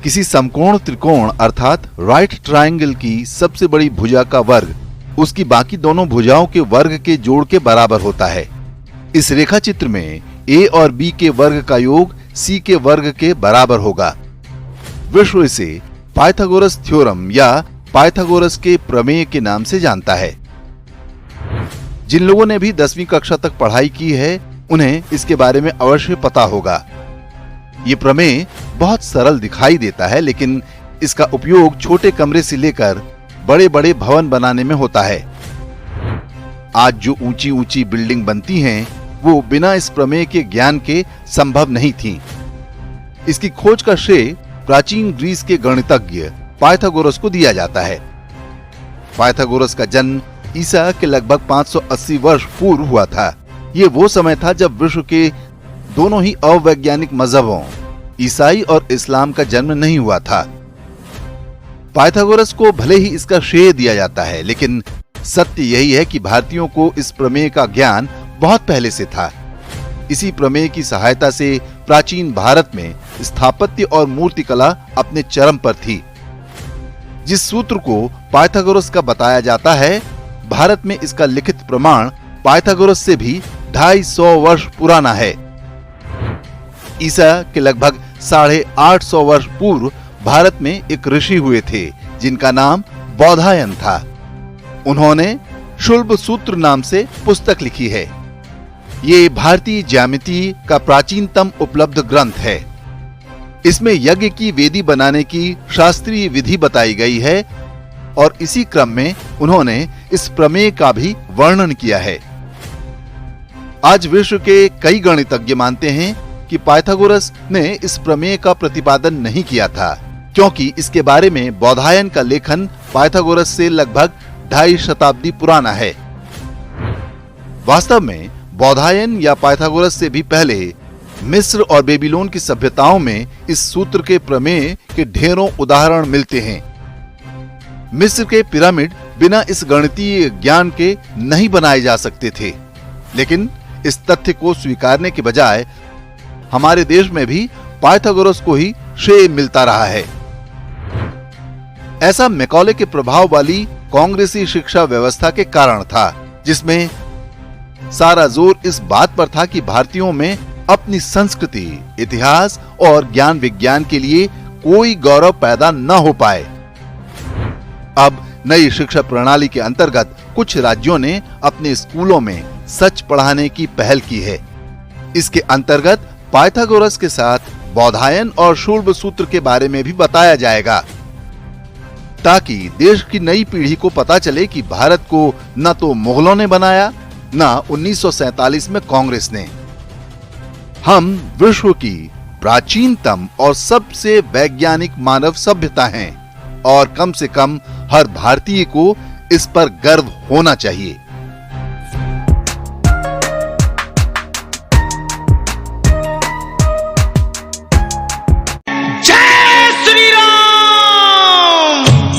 किसी समकोण त्रिकोण अर्थात राइट ट्रायंगल की सबसे बड़ी भुजा का वर्ग उसकी बाकी दोनों भुजाओं के वर्ग के जोड़ के बराबर होता है। इस रेखा चित्र में a और b के वर्ग का योग c के वर्ग के बराबर होगा। विश्व इसे पाइथागोरस थ्योरम या पाइथागोरस के प्रमेय के नाम से जानता है। जिन लोगों ने भी 10वीं कक्षा तक पढ़ाई की है उन्हें इसके बारे में अवश्य पता होगा। ये प्रमेय बहुत सरल दिखाई देता है, लेकिन इसका उपयोग छोटे कमरे से लेकर बड़े बड़े भवन बनाने में होता है। आज जो ऊंची ऊंची बिल्डिंग बनती हैं, वो बिना इस प्रमेय के ज्ञान के संभव नहीं थीं। इसकी खोज का श्रेय प्राचीन ग्रीस के गणितज्ञ पाइथागोरस को दिया जाता है। पाइथागोरस का जन्म ईसा के लगभग 580 वर्ष पूर्व हुआ था। ये वो समय था जब विश्व के दोनों ही अवैज्ञानिक मजहबों ईसाई और इस्लाम का जन्म नहीं हुआ था। पाइथागोरस को भले ही इसका श्रेय दिया जाता है, लेकिन सत्य यही है कि भारतीयों को इस प्रमेय का ज्ञान बहुत पहले से था। इसी प्रमेय की सहायता से प्राचीन भारत में स्थापत्य और मूर्तिकला अपने चरम पर थी। जिस सूत्र को पाइथागोरस का बताया जाता है, भारत में इसका लिखित प्रमाण पाइथागोरस से भी 250 वर्ष पुराना है। ईसा के लगभग 850 वर्ष पूर्व भारत में एक ऋषि हुए थे जिनका नाम बौधायन था। उन्होंने शुल्ब सूत्र नाम से पुस्तक लिखी है। ये भारतीय ज्यामिति का प्राचीनतम उपलब्ध ग्रंथ है। इसमें यज्ञ की वेदी बनाने की शास्त्रीय विधि बताई गई है और इसी क्रम में उन्होंने इस प्रमेय का भी वर्णन किया है। आज विश्व के कई गणितज्ञ मानते हैं कि पाइथागोरस ने इस प्रमेय का प्रतिपादन नहीं किया था, क्योंकि इसके बारे में बौधायन का लेखन पाइथागोरस से लगभग 2.5 शताब्दी पुराना है। वास्तव में बौधायन या पाइथागोरस से भी पहले मिस्र और बेबीलोन की सभ्यताओं में इस सूत्र के प्रमेय के ढेरों उदाहरण मिलते हैं। मिस्र के पिरामिड बिना इस गणितीय ज्ञान के नहीं बनाए जा सकते थे, लेकिन इस तथ्य को स्वीकारने के बजाय हमारे देश में भी पाइथागोरस को ही श्रेय मिलता रहा है। ऐसा मैकॉले के प्रभाव वाली कांग्रेसी शिक्षा व्यवस्था के कारण था, जिसमें सारा जोर इस बात पर था कि भारतीयों में अपनी संस्कृति, इतिहास और ज्ञान विज्ञान के लिए कोई गौरव पैदा न हो पाए। अब नई शिक्षा प्रणाली के अंतर्गत कुछ राज्यों ने अपने स्कूलों में सच पढ़ाने की पहल की है। इसके अंतर्गत पाइथागोरस के साथ बौधायन और शुल्ब सूत्र के बारे में भी बताया जाएगा, ताकि देश की नई पीढ़ी को पता चले कि भारत को न तो मुगलों ने बनाया, न 1947 में कांग्रेस ने। हम विश्व की प्राचीनतम और सबसे वैज्ञानिक मानव सभ्यता हैं और कम से कम हर भारतीय को इस पर गर्व होना चाहिए।